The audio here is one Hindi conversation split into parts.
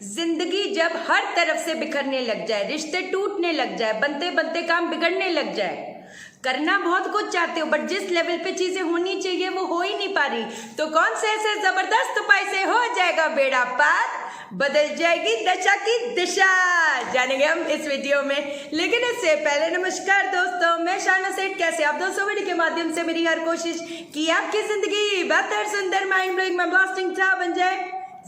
जिंदगी जब हर तरफ से बिखरने लग जाए, रिश्ते टूटने लग जाए, बनते बनते काम बिगड़ने लग जाए, करना बहुत कुछ चाहते हो बट जिस लेवल पे चीजें होनी चाहिए वो हो ही नहीं पा रही, तो कौन से ऐसे जबरदस्त उपाय से हो जाएगा बेड़ा पार, बदल जाएगी दशा की दिशा, जानेंगे हम इस वीडियो में। लेकिन इससे पहले नमस्कार दोस्तों, मैं शाना सेठ। कैसे आप दोस्तों? वीडियो के माध्यम से मेरी हर कोशिश कि आपकी जिंदगी बेहतर, सुंदर, माइंड ब्लोइंग, ब्लास्टिंग सा बन जाए,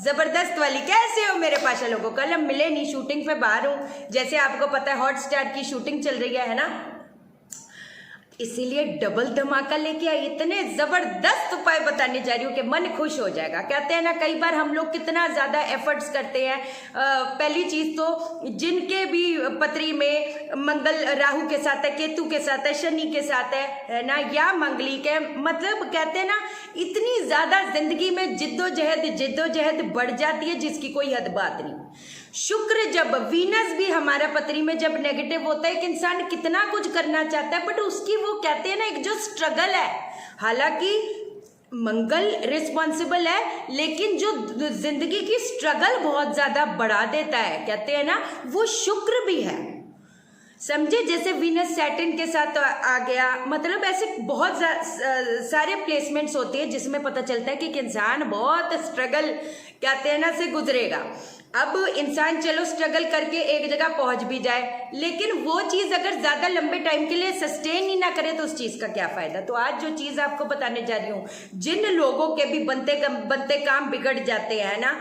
जबरदस्त वाली। कैसे हो मेरे पाशा लोगों? कल हम मिले नहीं, शूटिंग पे बाहर हूँ। जैसे आपको पता है हॉटस्टार की शूटिंग चल रही है ना, इसीलिए डबल धमाका लेके आई। इतने जबरदस्त उपाय बताने जा रही हूँ कि मन खुश हो जाएगा। कहते हैं ना, कई बार हम लोग कितना ज्यादा एफर्ट्स करते हैं। पहली चीज तो जिनके भी पत्री में मंगल राहु के साथ है, केतु के साथ है, शनि के साथ है ना, या मंगली के, मतलब कहते हैं ना, इतनी ज्यादा जिंदगी में जिद्दोजहद बढ़ जाती है जिसकी कोई हद बात नहीं। शुक्र जब, वीनस भी हमारा पत्री में जब नेगेटिव होता है, एक इंसान कितना कुछ करना चाहता है बट उसकी वो कहते हैं ना एक जो स्ट्रगल है, हालांकि मंगल रिस्पॉन्सिबल है लेकिन जो जिंदगी की स्ट्रगल बहुत ज्यादा बढ़ा देता है, कहते हैं ना, वो शुक्र भी है। समझे? जैसे वीनस सैटर्न के साथ आ गया, मतलब ऐसे बहुत सारे प्लेसमेंट्स होते हैं जिसमें पता चलता है कि एक इंसान बहुत स्ट्रगल, कहते हैं ना, से गुजरेगा। अब इंसान चलो स्ट्रगल करके एक जगह पहुंच भी जाए, लेकिन वो चीज अगर ज्यादा लंबे टाइम के लिए सस्टेन ही ना करे तो उस चीज का क्या फायदा। तो आज जो चीज आपको बताने जा रही हूँ, जिन लोगों के भी बनते काम बिगड़ जाते हैं ना,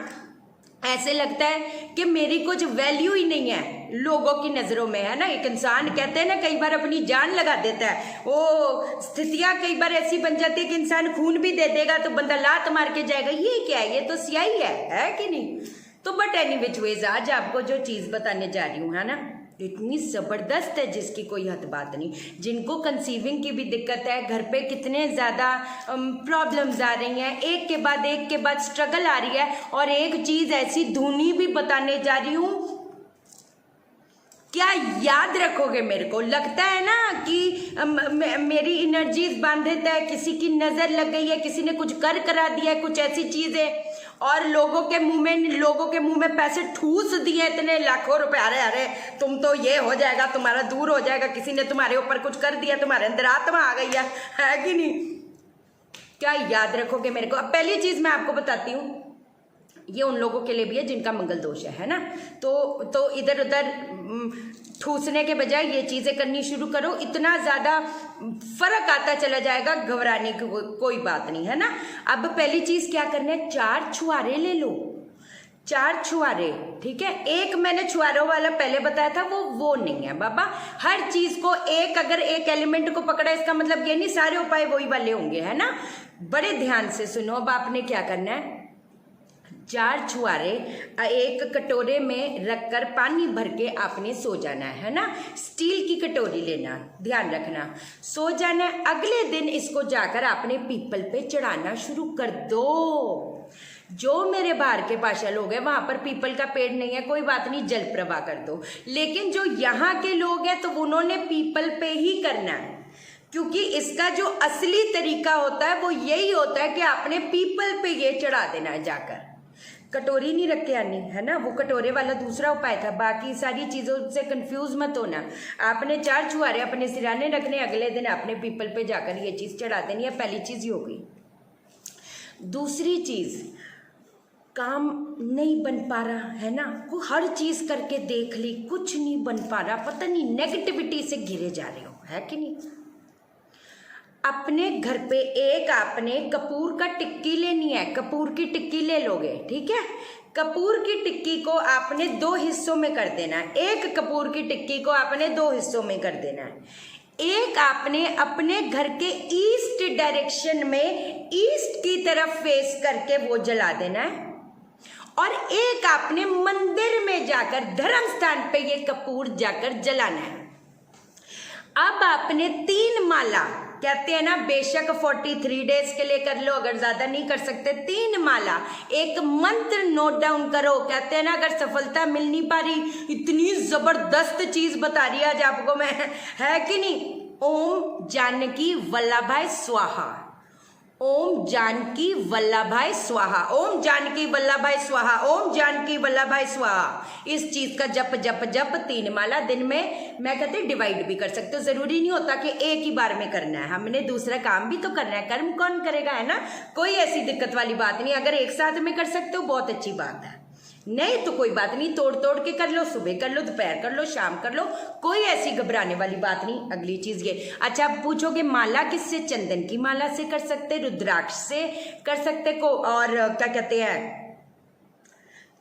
ऐसे लगता है कि मेरी कुछ वैल्यू ही नहीं है लोगों की नजरों में, है ना। एक इंसान कहते हैं ना कई बार अपनी जान लगा देता है, वो स्थितियां कई बार ऐसी बन जाती है कि इंसान खून भी दे देगा तो बंदा लात मार के जाएगा, ये क्या है, ये तो स्याही है कि नहीं। तो बट एनी विच वेज आज आपको जो चीज बताने जा रही हूँ, है ना, इतनी जबरदस्त है जिसकी कोई हद बात नहीं। जिनको कंसीविंग की भी दिक्कत है, घर पे कितने ज्यादा प्रॉब्लम्स आ रही हैं, एक के बाद स्ट्रगल आ रही है, और एक चीज ऐसी धुनी भी बताने जा रही हूँ, क्या याद रखोगे? मेरे को लगता है ना कि मेरी एनर्जीज बांधित है, किसी की नजर लग गई है, किसी ने कुछ करा दिया है, कुछ ऐसी चीजें, और लोगों के मुंह में पैसे ठूस दिए इतने लाखों रुपए, अरे तुम तो ये हो जाएगा, तुम्हारा दूर हो जाएगा, किसी ने तुम्हारे ऊपर कुछ कर दिया, तुम्हारे अंदर आत्मा आ गई है कि नहीं। क्या याद रखोगे मेरे को? अब पहली चीज मैं आपको बताती हूँ, ये उन लोगों के लिए भी है जिनका मंगल दोष है ना, तो इधर उधर ठूसने के बजाय ये चीजें करनी शुरू करो, इतना ज्यादा फर्क आता चला जाएगा, घबराने की कोई बात नहीं, है ना। अब पहली चीज क्या करना है, 4 छुहारे ले लो, 4 छुहारे, ठीक है। एक मैंने छुहारों वाला पहले बताया था, वो नहीं है बाबा। हर चीज को अगर एक एलिमेंट को पकड़ा, इसका मतलब ये नहीं सारे उपाय वही वाले होंगे, है ना। बड़े ध्यान से सुनो। अब आपने क्या करना है, 4 छुहारे एक कटोरे में रखकर पानी भर के आपने सो जाना है ना। स्टील की कटोरी लेना, ध्यान रखना, सो जाना है। अगले दिन इसको जाकर आपने पीपल पे चढ़ाना शुरू कर दो। जो मेरे बाहर के पाशा लोग हैं वहां पर पीपल का पेड़ नहीं है, कोई बात नहीं, जल प्रवाह कर दो। लेकिन जो यहाँ के लोग हैं तो उन्होंने पीपल पे ही करना है, क्योंकि इसका जो असली तरीका होता है वो यही होता है कि आपने पीपल पे ये चढ़ा देना है जाकर। कटोरी नहीं रख के आनी, है ना, वो कटोरे वाला दूसरा उपाय था। बाकी सारी चीजों से कंफ्यूज मत होना। आपने 4 छुहारे अपने सिराने रखने, अगले दिन आपने पीपल पे जाकर ये चीज चढ़ा देनी है। पहली चीज ये हो गई। दूसरी चीज, काम नहीं बन पा रहा है ना, को हर चीज करके देख ली, कुछ नहीं बन पा रहा, पता नहीं नेगेटिविटी से घिरे जा रहे हो, है कि नहीं। अपने घर पे एक आपने कपूर का टिक्की लेनी है, कपूर की टिक्की ले लोगे, ठीक है। कपूर की टिक्की को आपने 2 हिस्सों में कर देना है। एक कपूर की टिक्की को आपने 2 हिस्सों में कर देना है। एक आपने अपने घर के ईस्ट डायरेक्शन में, ईस्ट की तरफ फेस करके वो जला देना है, और एक आपने मंदिर में जाकर, धर्म स्थान पे ये कपूर जाकर जलाना है। अब आपने 3 माला, कहते हैं ना, बेशक 43 डेज के लिए कर लो, अगर ज्यादा नहीं कर सकते 3 माला, एक मंत्र नोट डाउन करो। कहते हैं ना, अगर सफलता मिल नहीं पा रही, इतनी जबरदस्त चीज बता रही आज आपको मैं, है कि नहीं। ओम जानकी वल्लभाय स्वाहा, ओम जानकी वल्लभाई स्वाहा, ओम जानकी वल्लभाई स्वाहा, ओम जानकी वल्लभाई स्वाहा। इस चीज का जप जप जप 3 माला दिन में मैं कहते डिवाइड भी कर सकते हो, जरूरी नहीं होता कि एक ही बार में करना है, हमने दूसरा काम भी तो करना है, कर्म कौन करेगा, है ना। कोई ऐसी दिक्कत वाली बात नहीं, अगर एक साथ में कर सकते हो बहुत अच्छी बात है, नहीं तो कोई बात नहीं, तोड़ तोड़ के कर लो, सुबह कर लो, दोपहर कर लो, शाम कर लो, कोई ऐसी घबराने वाली बात नहीं। अगली चीज ये, अच्छा आप पूछोगे माला किससे, चंदन की माला से कर सकते, रुद्राक्ष से कर सकते को, और क्या कहते हैं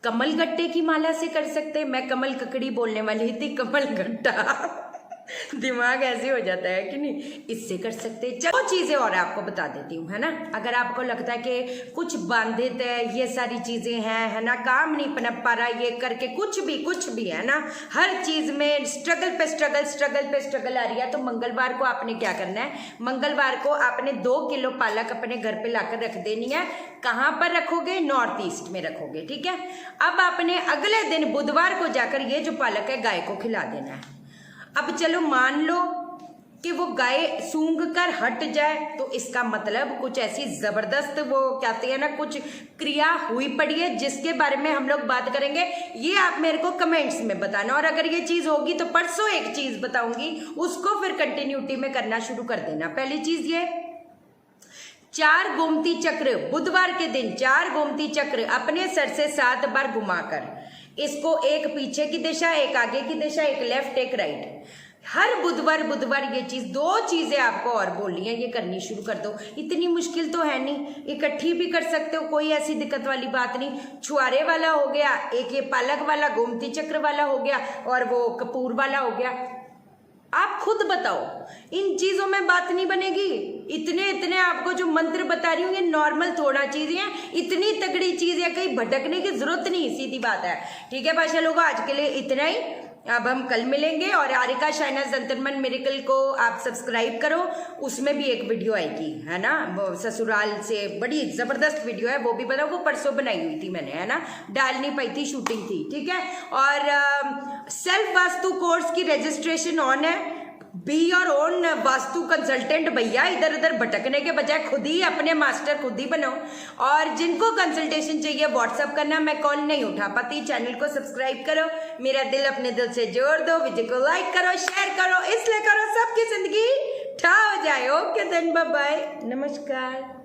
कमल गट्टे की माला से कर सकते। मैं कमल ककड़ी बोलने वाली थी, कमल गट्टा दिमाग ऐसे हो जाता है कि नहीं, इससे कर सकते। चलो चीजें और आपको बता देती हूँ, है ना। अगर आपको लगता है कि कुछ बांधित है, ये सारी चीजें हैं, है ना, काम नहीं पनप पा रहा, ये करके कुछ भी है ना, हर चीज में स्ट्रगल पे स्ट्रगल आ रही है, तो मंगलवार को आपने क्या करना है, मंगलवार को आपने 2 किलो पालक अपने घर पे लाकर रख देनी है। कहाँ पर रखोगे, नॉर्थ ईस्ट में रखोगे, ठीक है। अब आपने अगले दिन बुधवार को जाकर ये जो पालक है गाय को खिला देना है। अब चलो मान लो कि वो गाय सूंघ कर हट जाए, तो इसका मतलब कुछ ऐसी जबरदस्त वो कहते हैं ना कुछ क्रिया हुई पड़ी है, जिसके बारे में हम लोग बात करेंगे। ये आप मेरे को कमेंट्स में बताना, और अगर ये चीज होगी तो परसों एक चीज बताऊंगी, उसको फिर कंटिन्यूटी में करना शुरू कर देना। पहली चीज ये, 4 गोमती चक्र, बुधवार के दिन 4 गोमती चक्र अपने सर से 7 बार घुमाकर, इसको एक पीछे की दिशा, एक आगे की दिशा, एक लेफ्ट एक राइट, हर बुधवार ये चीज, 2 चीजें आपको और बोलनी है, ये करनी शुरू कर दो। इतनी मुश्किल तो है नहीं, इकट्ठी भी कर सकते हो, कोई ऐसी दिक्कत वाली बात नहीं। छुआरे वाला हो गया, एक ये पालक वाला गोमती चक्र वाला हो गया, और वो कपूर वाला हो गया। आप खुद बताओ, इन चीजों में बात नहीं बनेगी। इतने आपको जो मंत्र बता रही हूँ ये नॉर्मल थोड़ा चीजें हैं, इतनी तगड़ी चीज है, कहीं भटकने की जरूरत नहीं, सीधी बात है। ठीक है भाषा लोगों, आज के लिए इतना ही, अब हम कल मिलेंगे। और आरिका शाइना जंतरमन मिरेकल को आप सब्सक्राइब करो, उसमें भी एक वीडियो आएगी, है ना, वो ससुराल से बड़ी जबरदस्त वीडियो है, वो भी बताओ, वो परसों बनाई हुई थी मैंने, है ना, डाल नहीं पाई थी, शूटिंग थी, ठीक है। और सेल्फ वास्तु कोर्स की रजिस्ट्रेशन ऑन है, be your own vastu consultant भैया, इधर उधर भटकने के बजाय खुद ही अपने मास्टर खुद ही बनो। और जिनको कंसल्टेशन चाहिए व्हाट्सअप करना, मैं कॉल नहीं उठा पाती। चैनल को सब्सक्राइब करो, मेरा दिल अपने दिल से जोड़ दो, वीडियो को लाइक करो, शेयर करो, इसलिए करो सबकी जिंदगी ठा हो जाए। ओके देन, बाय बाय, नमस्कार।